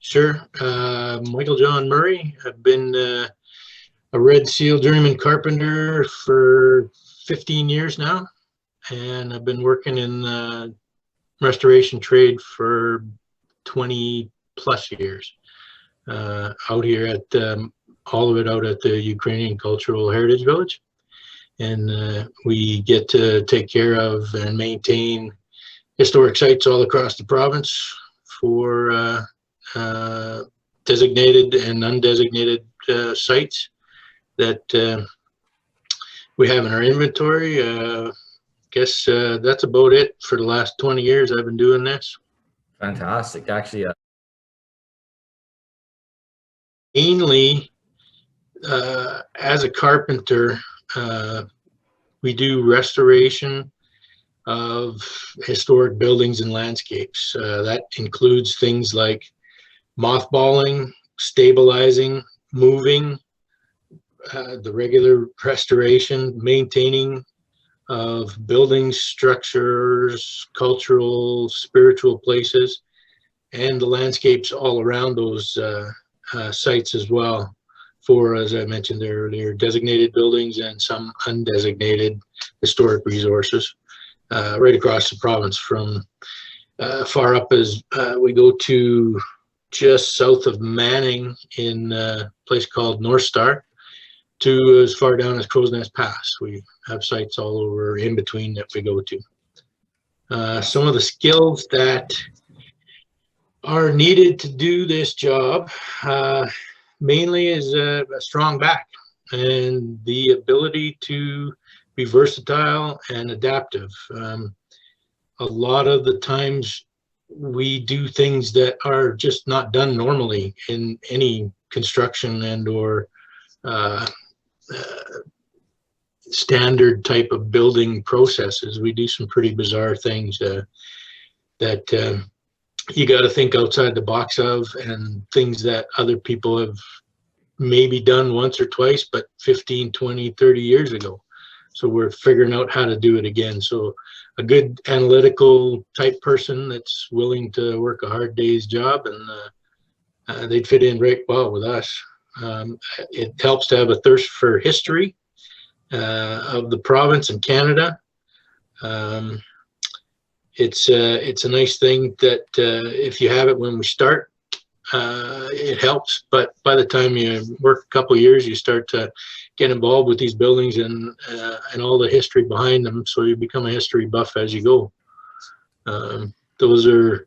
Sure. Michael John Murray. I've been a Red Seal journeyman carpenter for 15 years now, and I've been working in restoration trade for 20 plus years. Out here at all of it out at the Ukrainian Cultural Heritage Village, and we get to take care of and maintain historic sites all across the province for designated and undesignated sites that we have in our inventory. Guess that's about it for the last 20 years I've been doing this. Fantastic. Actually, mainly as a carpenter, we do restoration of historic buildings and landscapes. That includes things like mothballing, stabilizing, moving, the regular restoration, maintaining of buildings, structures, cultural, spiritual places, and the landscapes all around those sites as well, for, as I mentioned earlier, designated buildings and some undesignated historic resources right across the province, from far up as we go to just south of Manning in a place called North Star, to as far down as Crow's Nest Pass. We have sites all over in between that we go to. Some of the skills that are needed to do this job mainly is a strong back and the ability to be versatile and adaptive. A lot of the times we do things that are just not done normally in any construction and or standard type of building processes. We do some pretty bizarre things that you got to think outside the box of, and things that other people have maybe done once or twice, but 15, 20, 30 years ago. So we're figuring out how to do it again. So a good analytical type person that's willing to work a hard day's job, and they'd fit in right well with us. It helps to have a thirst for history of the province and Canada. It's a nice thing that if you have it when we start, it helps. But by the time you work a couple of years, you start to get involved with these buildings and all the history behind them. So you become a history buff as you go. Those are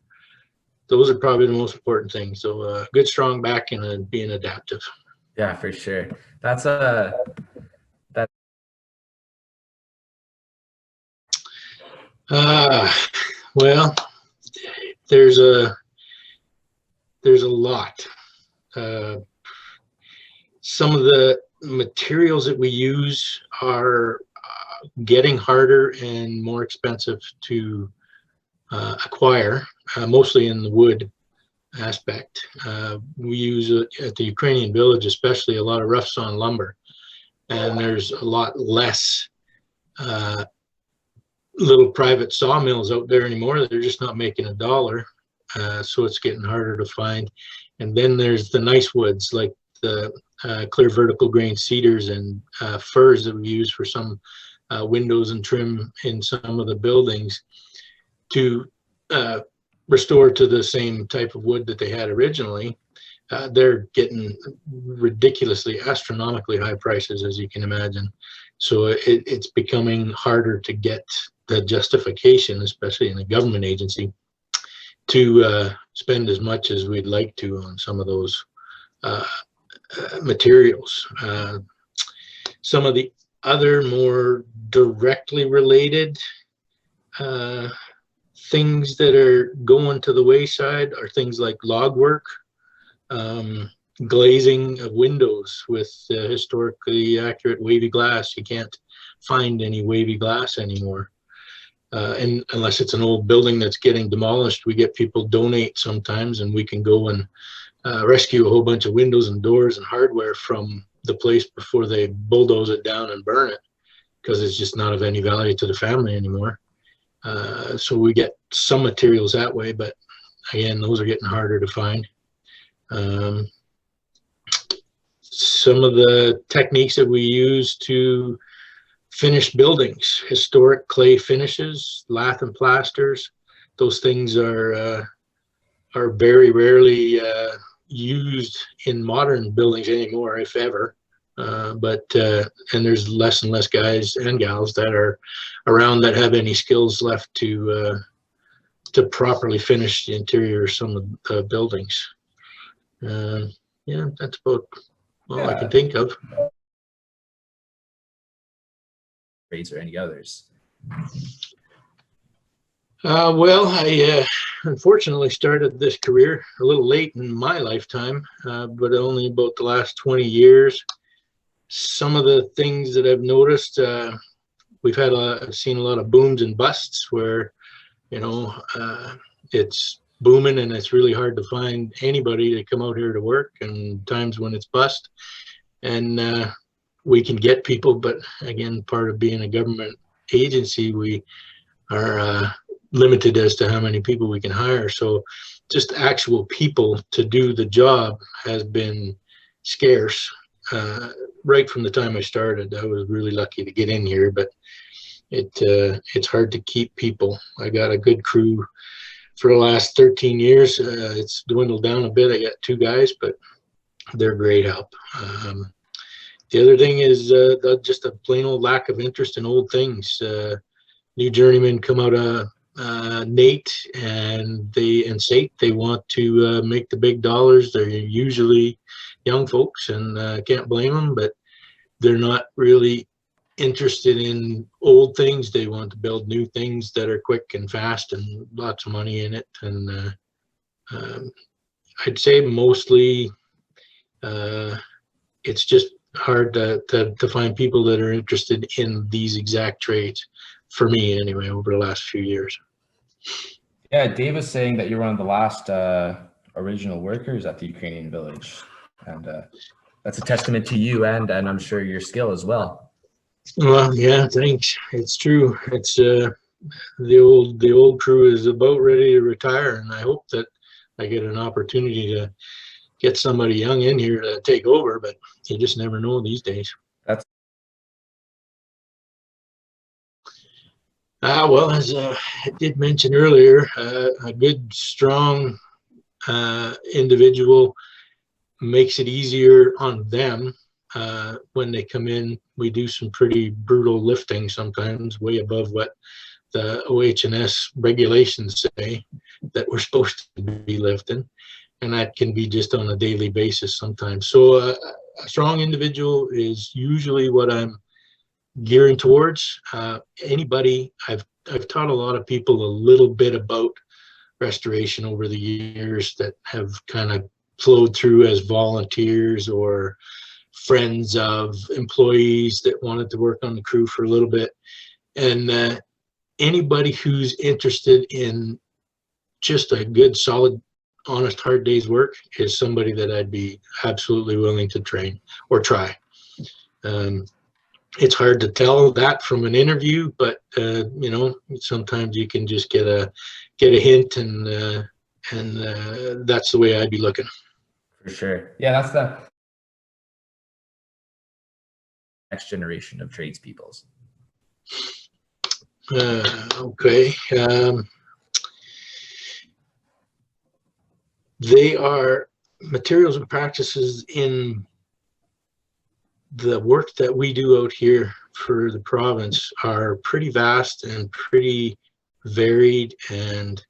probably the most important things. So good, strong back and being adaptive. Yeah, for sure. That's well, there's a lot. Some of the materials that we use are getting harder and more expensive to acquire, mostly in the wood aspect. We use at the Ukrainian village especially a lot of rough sawn lumber, and there's a lot less little private sawmills out there anymore. They're just not making a dollar, so it's getting harder to find. And then there's the nice woods like the clear vertical grain cedars and firs that we use for some windows and trim in some of the buildings to restore to the same type of wood that they had originally. They're getting ridiculously, astronomically high prices, as you can imagine. So it's becoming harder to get the justification, especially in a government agency, to spend as much as we'd like to on some of those materials. Some of the other more directly related things that are going to the wayside are things like log work, glazing of windows with historically accurate wavy glass. You can't find any wavy glass anymore. And unless it's an old building that's getting demolished, we get people donate sometimes, and we can go and rescue a whole bunch of windows and doors and hardware from the place before they bulldoze it down and burn it, because it's just not of any value to the family anymore. So we get some materials that way, but again, those are getting harder to find. Um, some of the techniques that we use to finish buildings, historic clay finishes, lath and plasters, those things are very rarely used in modern buildings anymore, if ever. And there's less and less guys and gals that are around that have any skills left to properly finish the interior of some of the buildings. Yeah, that's about all I can think of. Trades or any others? Well, I unfortunately started this career a little late in my lifetime, but only about the last 20 years. Some of the things that I've noticed, I've seen a lot of booms and busts where, it's booming and it's really hard to find anybody to come out here to work, and times when it's bust. And we can get people, but again, part of being a government agency, we are limited as to how many people we can hire. So just actual people to do the job has been scarce. Right from the time I started, I was really lucky to get in here, but it's hard to keep people. I got a good crew for the last 13 years. It's dwindled down a bit. I got 2 guys, but they're great help. The other thing is just a plain old lack of interest in old things. New journeymen come out of Nate and Sate. They want to make the big dollars. They're usually young folks, and can't blame them, but they're not really interested in old things. They want to build new things that are quick and fast and lots of money in it. And I'd say mostly it's just hard to find people that are interested in these exact trades, for me anyway, over the last few years. Yeah, Dave was saying that you're one of the last original workers at the Ukrainian village, and that's a testament to you and I'm sure your skill as well. Well, yeah, thanks. It's true. It's the old crew is about ready to retire, and I hope that I get an opportunity to get somebody young in here to take over, but you just never know these days. That's well, as I did mention earlier, a good, strong individual makes it easier on them when they come in. We do some pretty brutal lifting sometimes, way above what the OH&S regulations say that we're supposed to be lifting, and that can be just on a daily basis sometimes. So a strong individual is usually what I'm gearing towards. Anybody, I've taught a lot of people a little bit about restoration over the years that have kind of flowed through as volunteers or friends of employees that wanted to work on the crew for a little bit. And anybody who's interested in just a good, solid, honest, hard day's work is somebody that I'd be absolutely willing to train or try. It's hard to tell that from an interview, but sometimes you can just get a hint, and that's the way I'd be looking. for sure. Yeah, that's the next generation of tradespeoples. Okay. They are materials and practices in the work that we do out here for the province are pretty vast and pretty varied, and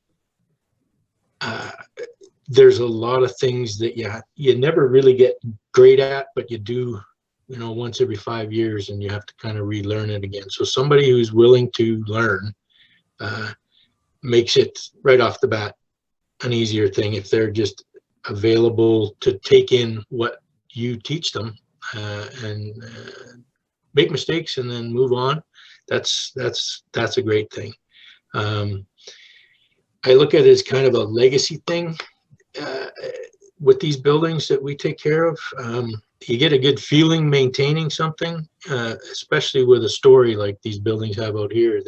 there's a lot of things that you never really get great at, but you do, once every 5 years, and you have to kind of relearn it again. So somebody who's willing to learn makes it right off the bat an easier thing. If they're just available to take in what you teach them and make mistakes and then move on, that's a great thing. I look at it as kind of a legacy thing with these buildings that we take care of. You get a good feeling maintaining something, especially with a story like these buildings have out here.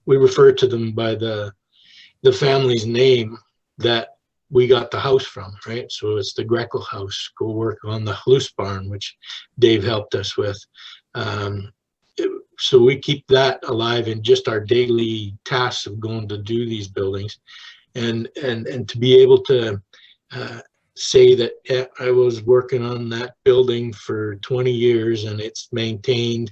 We refer to them by the family's name that we got the house from, right? So it's the Greco house. Go work on the loose barn, which Dave helped us with. So we keep that alive in just our daily tasks of going to do these buildings, and to be able to say that, yeah, I was working on that building for 20 years and it's maintained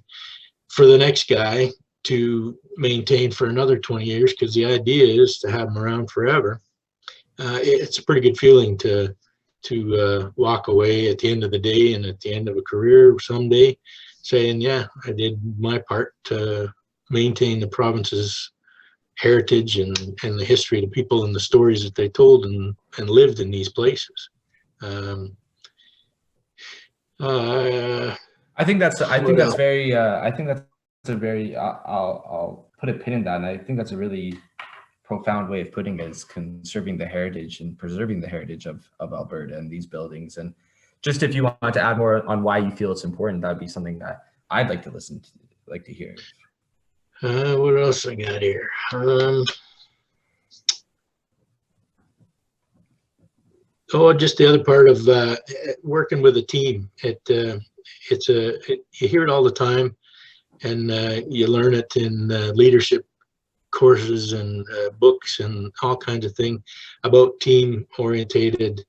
for the next guy to maintain for another 20 years, because the idea is to have them around forever. It's a pretty good feeling to walk away at the end of the day and at the end of a career someday saying, yeah, I did my part to maintain the province's heritage and the history of the people and the stories that they told and lived in these places. I think that's very I'll put a pin in that, and I think that's a really profound way of putting it, is conserving the heritage and preserving the heritage of Alberta and these buildings. And just if you want to add more on why you feel it's important, that'd be something that I'd like to like to hear. What else I got here? Just the other part of working with a team. You hear it all the time, and you learn it in leadership courses and books and all kinds of things about team-orientated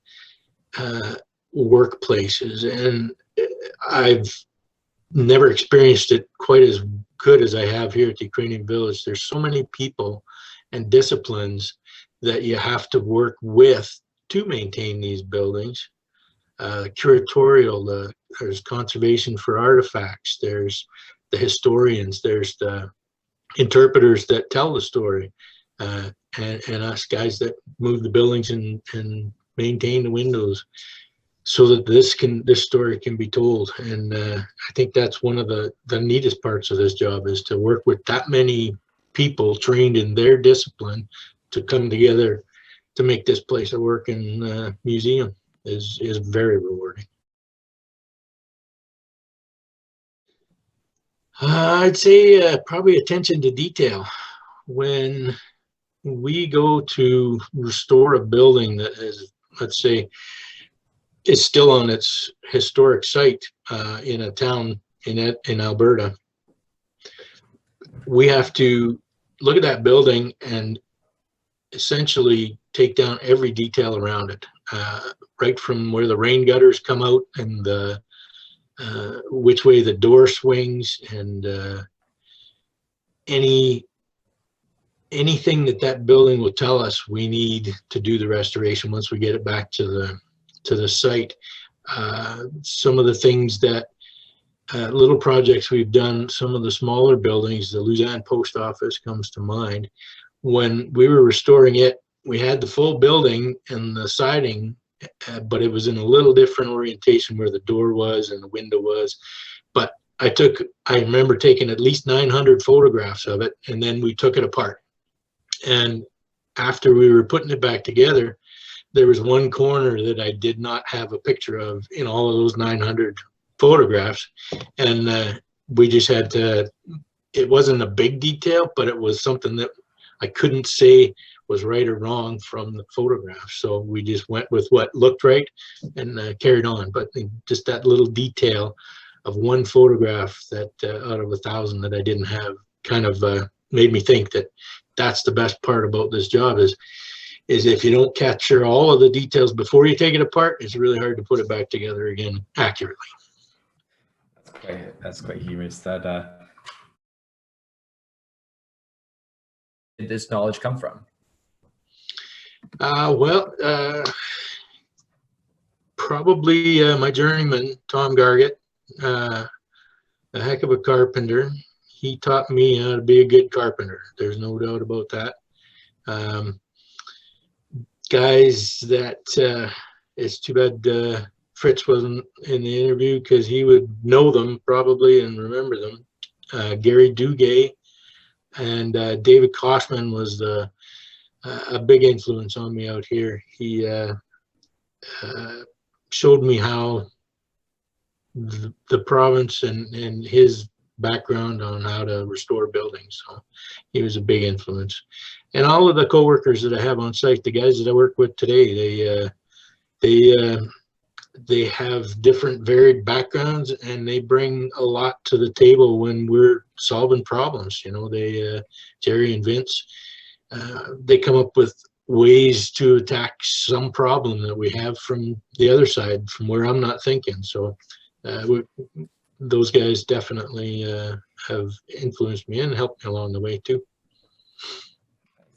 workplaces. And I've never experienced it quite as good as I have here at the Ukrainian Village. There's so many people and disciplines that you have to work with to maintain these buildings. Curatorial, there's conservation for artifacts, there's the historians, there's the interpreters that tell the story, and us guys that move the buildings and maintain the windows so that this story can be told. And I think that's one of the neatest parts of this job, is to work with that many people trained in their discipline to come together to make this place a working museum is very rewarding. I'd say probably attention to detail. When we go to restore a building that is, let's say, is still on its historic site in a town in Alberta, we have to look at that building and essentially take down every detail around it, right from where the rain gutters come out and the which way the door swings, and anything that building will tell us we need to do the restoration once we get it back to the site. Some of the things that little projects we've done, some of the smaller buildings, the Luzerne post office comes to mind. When we were restoring it, we had the full building and the siding, but it was in a little different orientation where the door was and the window was. But I remember taking at least 900 photographs of it, and then we took it apart. And after we were putting it back together, there was one corner that I did not have a picture of in all of those 900 photographs. And we just had to, it wasn't a big detail, but it was something that I couldn't say was right or wrong from the photograph. So we just went with what looked right and carried on. But just that little detail of one photograph that out of 1,000 that I didn't have kind of made me think that that's the best part about this job is if you don't capture all of the details before you take it apart, it's really hard to put it back together again accurately. That's quite humorous. That did this knowledge come from? Probably my journeyman, Tom Gargett, a heck of a carpenter. He taught me how to be a good carpenter. There's no doubt about that. Guys that, it's too bad Fritz wasn't in the interview because he would know them probably and remember them. Gary Dugay and David Koshman was a big influence on me out here. He showed me how the province and his background on how to restore buildings. So he was a big influence. And all of the coworkers that I have on site, the guys that I work with today, they have different varied backgrounds, and they bring a lot to the table when we're solving problems. You know, Jerry and Vince, they come up with ways to attack some problem that we have from the other side, from where I'm not thinking. So those guys definitely have influenced me and helped me along the way too.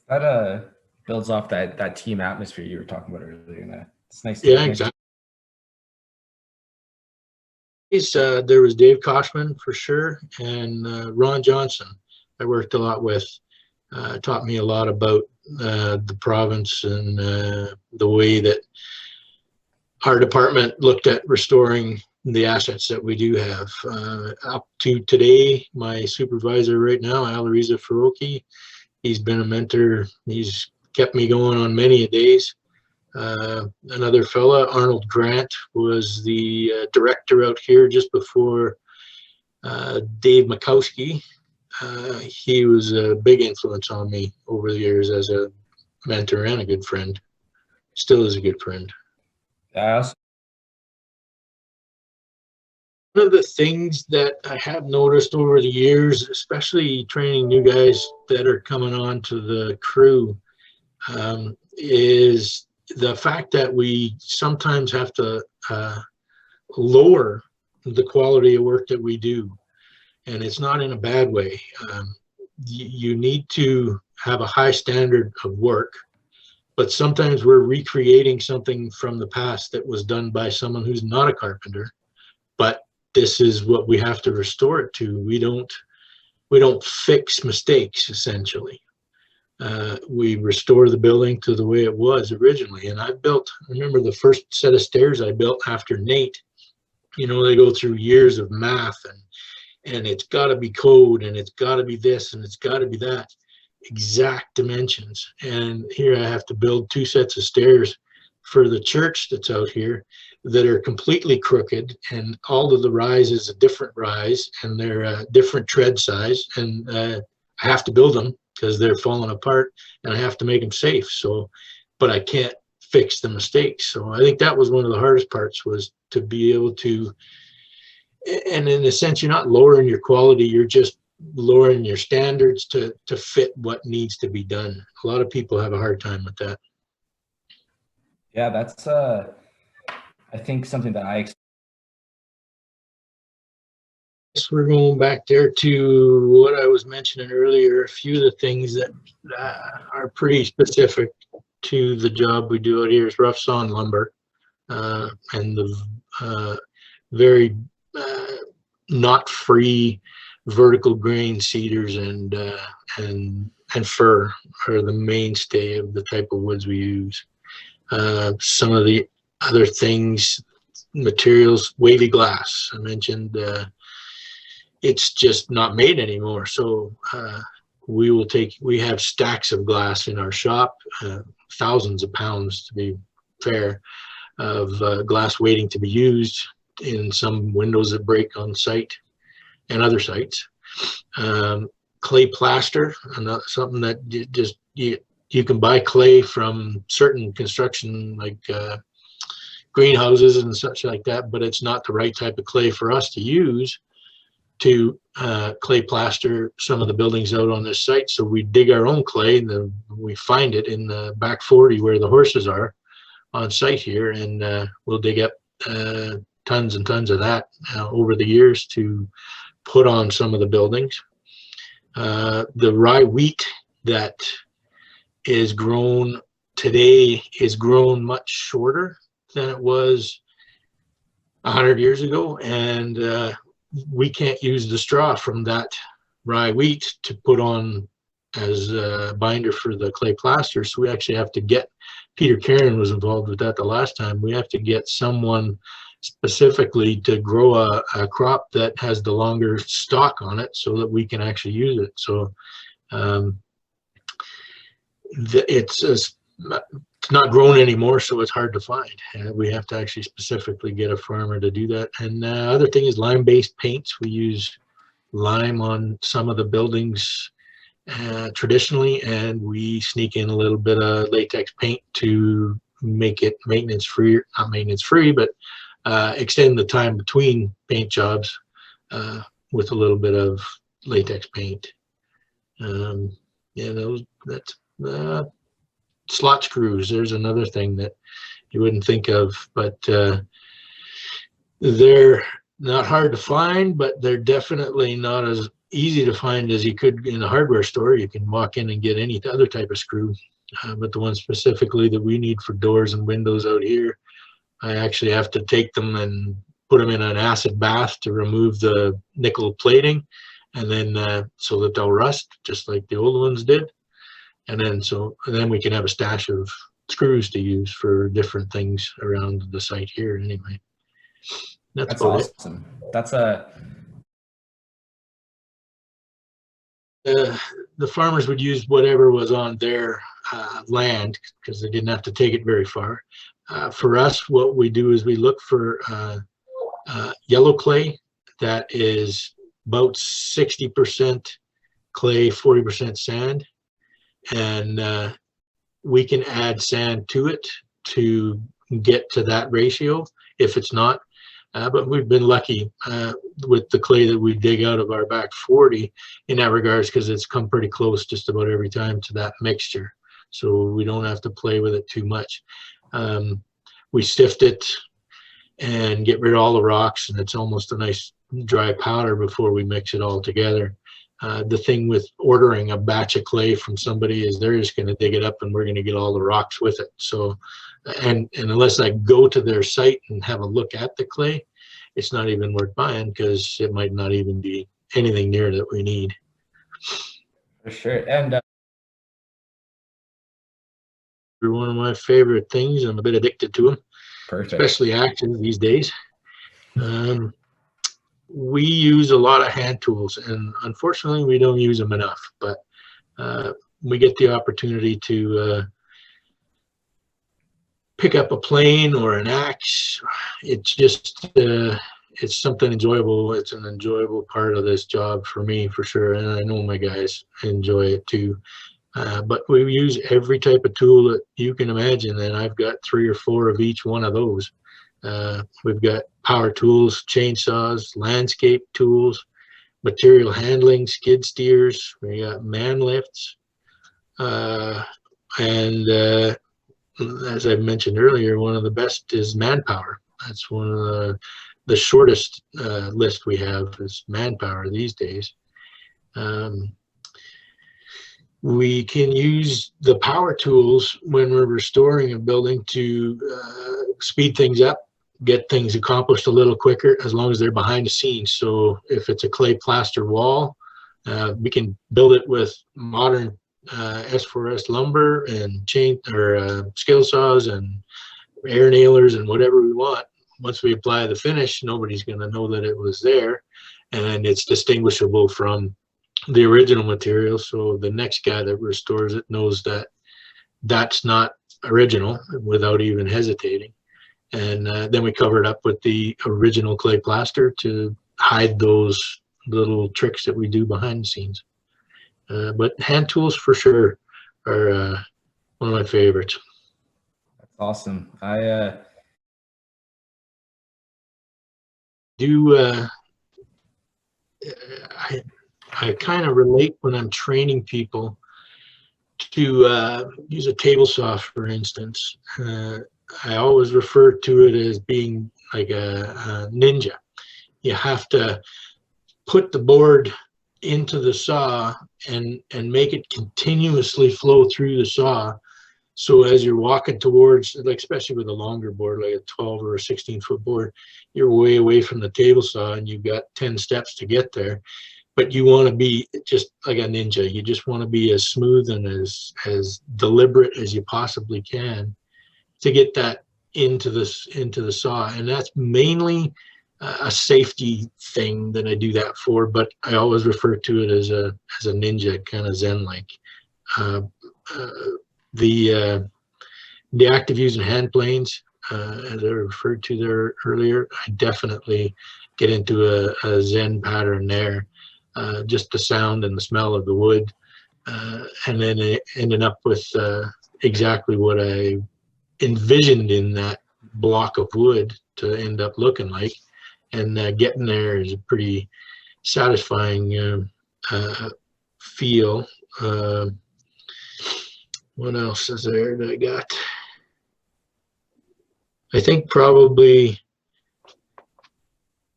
That builds off that team atmosphere you were talking about earlier. And it's nice. Yeah, exactly. There was Dave Koshman for sure, and Ron Johnson I worked a lot with. Taught me a lot about the province and the way that our department looked at restoring the assets that we do have. Up to today, my supervisor right now, Alariza Faroki, he's been a mentor. He's kept me going on many a days. Another fella, Arnold Grant, was the director out here just before Dave Makowski. He was a big influence on me over the years as a mentor and a good friend. Still is a good friend. Yes. One of the things that I have noticed over the years, especially training new guys that are coming on to the crew, is the fact that we sometimes have to lower the quality of work that we do. And it's not in a bad way. You need to have a high standard of work, but sometimes we're recreating something from the past that was done by someone who's not a carpenter, but this is what we have to restore it to. We don't fix mistakes, essentially. We restore the building to the way it was originally. And I remember the first set of stairs I built after Nate, you know, they go through years of math and it's got to be code, and it's got to be this, and it's got to be that, exact dimensions. And here I have to build 2 sets of stairs for the church that's out here that are completely crooked, and all of the rise is a different rise, and they're a different tread size, and I have to build them because they're falling apart, and I have to make them safe. So, but I can't fix the mistakes. So I think that was one of the hardest parts, was to be able to, and in a sense, you're not lowering your quality, you're just lowering your standards to fit what needs to be done. A lot of people have a hard time with that. Yeah, that's I think something that we're going back there to what I was mentioning earlier, a few of the things that are pretty specific to the job we do out here is rough sawn lumber, and the very knot free vertical grain cedars and fir are the mainstay of the type of woods we use. Some of the other things, materials, wavy glass. I mentioned it's just not made anymore. So we have stacks of glass in our shop, thousands of pounds to be fair, of glass waiting to be used in some windows that break on site and other sites. Clay plaster, something that you can buy clay from certain construction, like greenhouses and such like that, but it's not the right type of clay for us to use to clay plaster some of the buildings out on this site. So we dig our own clay, and we find it in the back 40 where the horses are on site here, and we'll dig up tons and tons of that over the years to put on some of the buildings. The rye wheat that is grown today is grown much shorter than it was 100 years ago, and we can't use the straw from that rye wheat to put on as a binder for the clay plaster. So we actually have to get, Peter Karen was involved with that the last time, we have to get someone specifically to grow a crop that has the longer stalk on it so that we can actually use it. So it's not grown anymore, so it's hard to find. We have to actually specifically get a farmer to do that. And other thing is lime-based paints. We use lime on some of the buildings traditionally, and we sneak in a little bit of latex paint to make it maintenance free, not maintenance free, but extend the time between paint jobs with a little bit of latex paint. Yeah, that's slot screws. There's another thing that you wouldn't think of, but they're not hard to find, but they're definitely not as easy to find as you could in a hardware store. You can walk in and get any other type of screw, but the ones specifically that we need for doors and windows out here, I actually have to take them and put them in an acid bath to remove the nickel plating, and then so that they'll rust just like the old ones did. And then we can have a stash of screws to use for different things around the site here anyway. That's awesome. That's the farmers would use whatever was on their land because they didn't have to take it very far. For us, what we do is we look for yellow clay that is about 60% clay, 40% sand, and we can add sand to it to get to that ratio if it's not. But we've been lucky with the clay that we dig out of our back 40 in that regards, because it's come pretty close just about every time to that mixture. So we don't have to play with it too much. We sift it and get rid of all the rocks, and it's almost a nice dry powder before we mix it all together. The thing with ordering a batch of clay from somebody is they're just going to dig it up and we're going to get all the rocks with it. So, and unless I go to their site and have a look at the clay, it's not even worth buying because it might not even be anything near that we need. For sure. And they're one of my favorite things. I'm a bit addicted to them. Perfect. Especially actions these days. We use a lot of hand tools, and unfortunately we don't use them enough, but we get the opportunity to pick up a plane or an axe. It's just it's something enjoyable. It's an enjoyable part of this job for me, for sure, and I know my guys enjoy it too. But we use every type of tool that you can imagine, and I've got 3 or 4 of each one of those. We've got power tools, chainsaws, landscape tools, material handling, skid steers. We got man lifts, and as I mentioned earlier, one of the best is manpower. That's one of the shortest list we have is manpower these days. We can use the power tools when we're restoring a building to speed things up, get things accomplished a little quicker, as long as they're behind the scenes. So if it's a clay plaster wall, we can build it with modern S4S lumber and skill saws and air nailers and whatever we want. Once we apply the finish, nobody's going to know that it was there, and it's distinguishable from the original material. So the next guy that restores it knows that that's not original without even hesitating. And then we cover it up with the original clay plaster to hide those little tricks that we do behind the scenes. But hand tools for sure are one of my favorites. That's awesome. I kind of relate when I'm training people to use a table saw, for instance. I always refer to it as being like a ninja. You have to put the board into the saw and make it continuously flow through the saw. So as you're walking towards, like especially with a longer board, like a 12 or a 16-foot board, you're way away from the table saw and you've got 10 steps to get there. But you want to be just like a ninja. You just want to be as smooth and as deliberate as you possibly can to get that into the saw. And that's mainly a safety thing that I do that for, but I always refer to it as a ninja, kind of zen-like. The active using hand planes, as I referred to there earlier, I definitely get into a zen pattern there. just the sound and the smell of the wood, and then it ended up with exactly what I envisioned in that block of wood to end up looking like. And getting there is a pretty satisfying feel. What else is there that I got? I think probably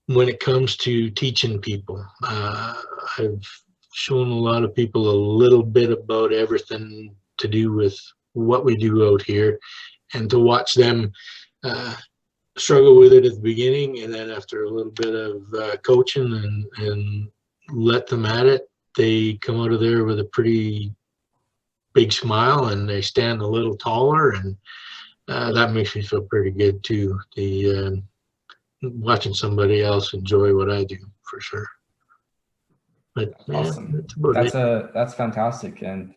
when it comes to teaching people, I've shown a lot of people a little bit about everything to do with what we do out here, and to watch them struggle with it at the beginning, and then after a little bit of coaching and let them at it, they come out of there with a pretty big smile, and they stand a little taller, and that makes me feel pretty good too. The watching somebody else enjoy what I do, for sure. But yeah, Awesome. that's about it. That's fantastic. And